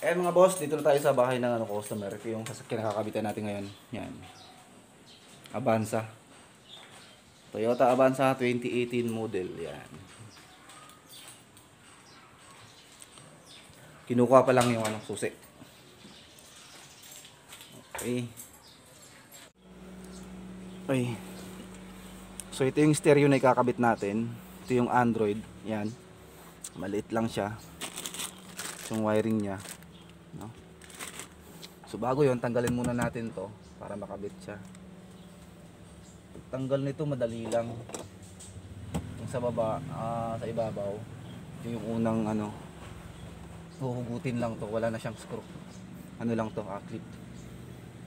Eh mga boss, dito na tayo sa bahay ng customer. Ito yung sasakyan na kakabitan natin ngayon. Yan. Avanza. Toyota Avanza 2018 model. Yan. Kinukuha pa lang yung susi. Okay. Okay. So ito yung stereo na ikakabit natin. Ito yung Android. Yan. Maliit lang siya. Yung wiring niya. No? So bago yon, tanggalin muna natin to para makabit siya. Tanggal nito madali lang. Yung sa baba, sa ibabaw, yung unang huhugutin lang to, wala na siyang screw. Ano lang to, clip.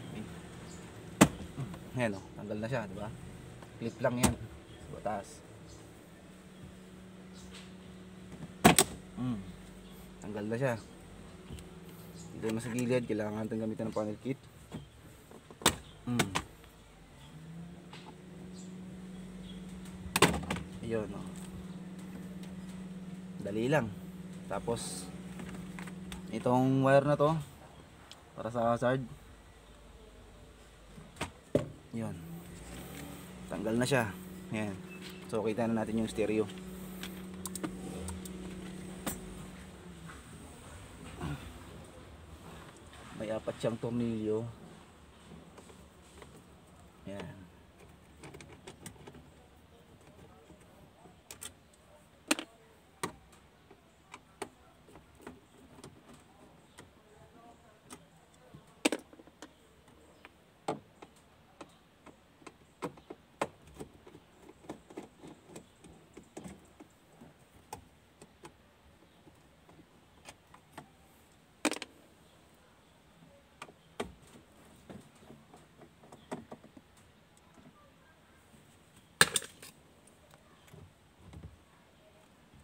Okay. Ayan tanggal na siya, di ba? Clip lang yan. Sa batas. Tanggal na siya. Dito naman sa gilid, kailangan natin gamitan ng panel kit. Ayun, dali lang. Tapos itong wire na to para sa hazard. Yun. Tanggal na siya. Ayan. So kita na natin yung stereo. May 4 siyang tornilyo. Ayan.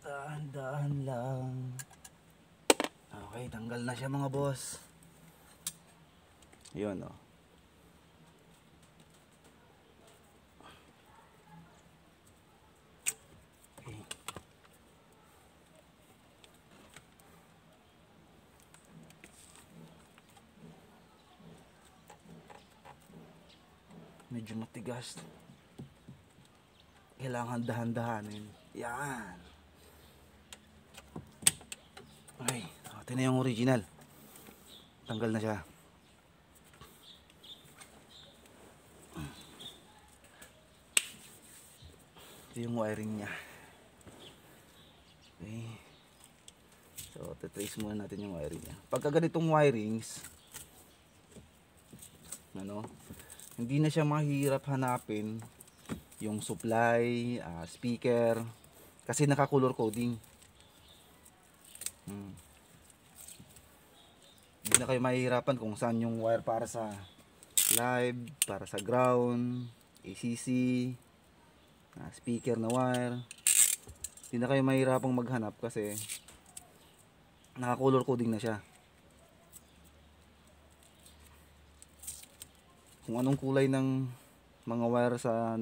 Dahan-dahan lang. Okay, tanggal na siya mga boss. Yun okay. Medyo matigas. Kailangan dahan-dahanin. Yan. Okay, ito na yung original. Tanggal na siya. Ito yung wiring niya. Okay. So, trace muna natin yung wiring niya. Pagka ganitong wirings, hindi na siya mahirap hanapin yung supply, speaker, kasi naka-color coding. Hindi na kayo mahihirapan kung saan yung wire para sa live, para sa ground, ACC, speaker na wire. Hindi na kayo mahihirapang maghanap kasi naka-color coding na siya. Kung anong kulay ng mga wire sa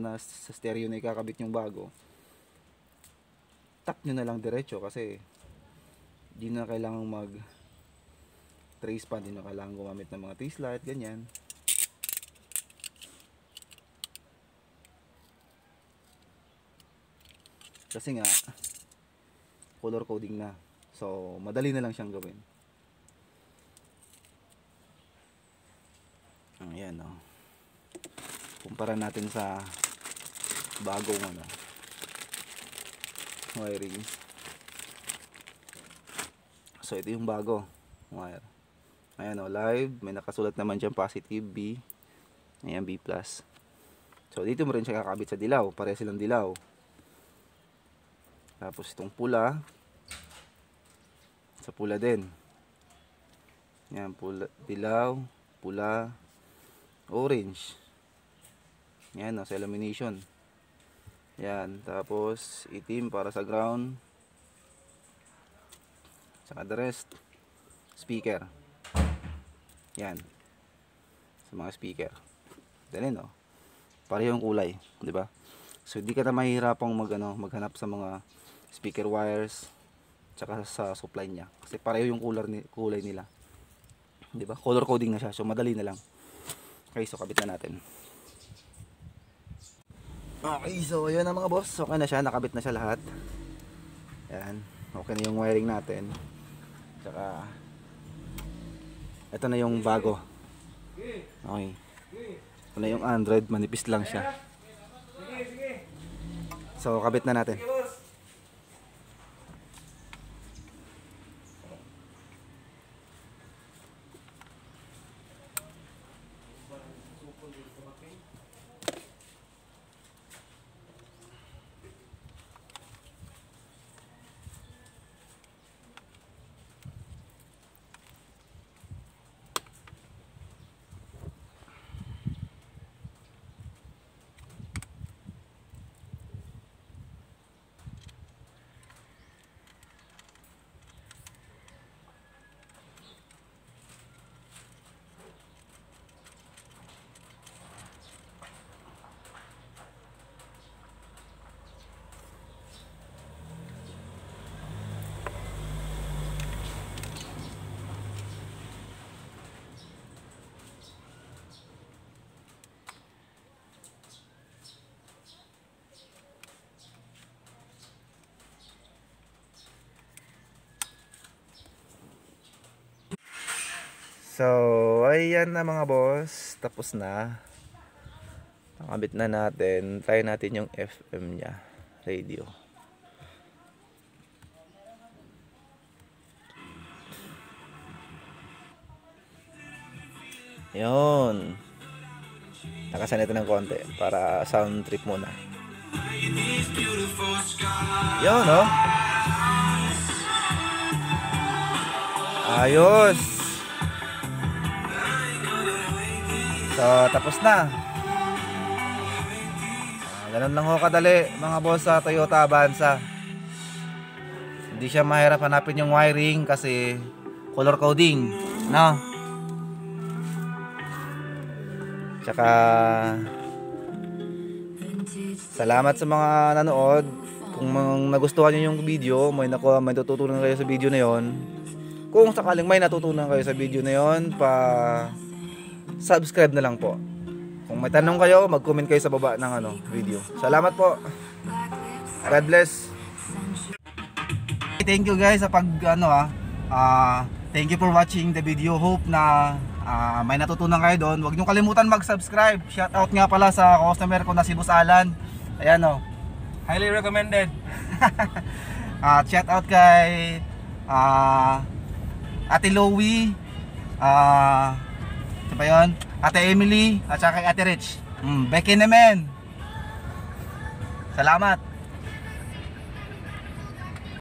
stereo na ikakabit yung bago, tap nyo na lang diretso kasi di na kailangang mag trace pa, di na kailangan gumamit ng mga trace light, ganyan. Kasi nga color coding na, so madali na lang siyang gawin. Ayan kumpara natin sa bagong wiring. So ito yung bago wire. Ayan live, may nakasulat naman dyan positive B. Ayan B+. So dito mo rin siya kakabit sa dilaw, pareha silang dilaw. Tapos itong pula, sa pula din. Ayan, pula, dilaw, pula, orange. Ayan sa illumination. Ayan, tapos itim para sa ground. Saka the rest, speaker. Yan. Sa mga speaker. Ganun parehong kulay, 'di ba? So hindi ka na mahihirapang maghanap sa mga speaker wires tsaka sa supply niya kasi pareho yung kulay nila. 'Di ba? Color coding na siya. So madali na lang. Okay, so kabit na natin. Okay, so ayun na mga boss. Okay na siya, nakabit na siya lahat. Yan. Okay na yung wiring natin. Tsaka ito na yung bago. Okay. Ito na yung Android, manipis lang siya. So kabit na natin. So, ayan na mga boss. Tapos na. Nakabit na natin. Try natin yung FM niya. Radio. Yun. Nakasan ito ng konti para sound trip muna. Yun, no? Ayos. So, tapos na. Ganun lang ho kadali mga boss sa Toyota Avanza. Hindi siya mahirap hanapin yung wiring kasi color coding, no? Tsaka salamat sa mga nanood. Kung nagustuhan niyo yung video, may natutunan kayo sa video na yon. Kung sakaling may natutunan kayo sa video na yon, subscribe na lang po. Kung may tanong kayo, mag-comment kayo sa baba ng video. Salamat po. God bless. Thank you guys sa thank you for watching the video. Hope na may natutunan kayo doon. Huwag niyo kalimutan mag-subscribe. Shout out nga pala sa customer ko na si Boss Alan. Ayan o. Highly recommended. Shout out kay Ate Lowy. Ano ba yun? Ate Emily at saka kay Ate Rich. Becky naman. Salamat.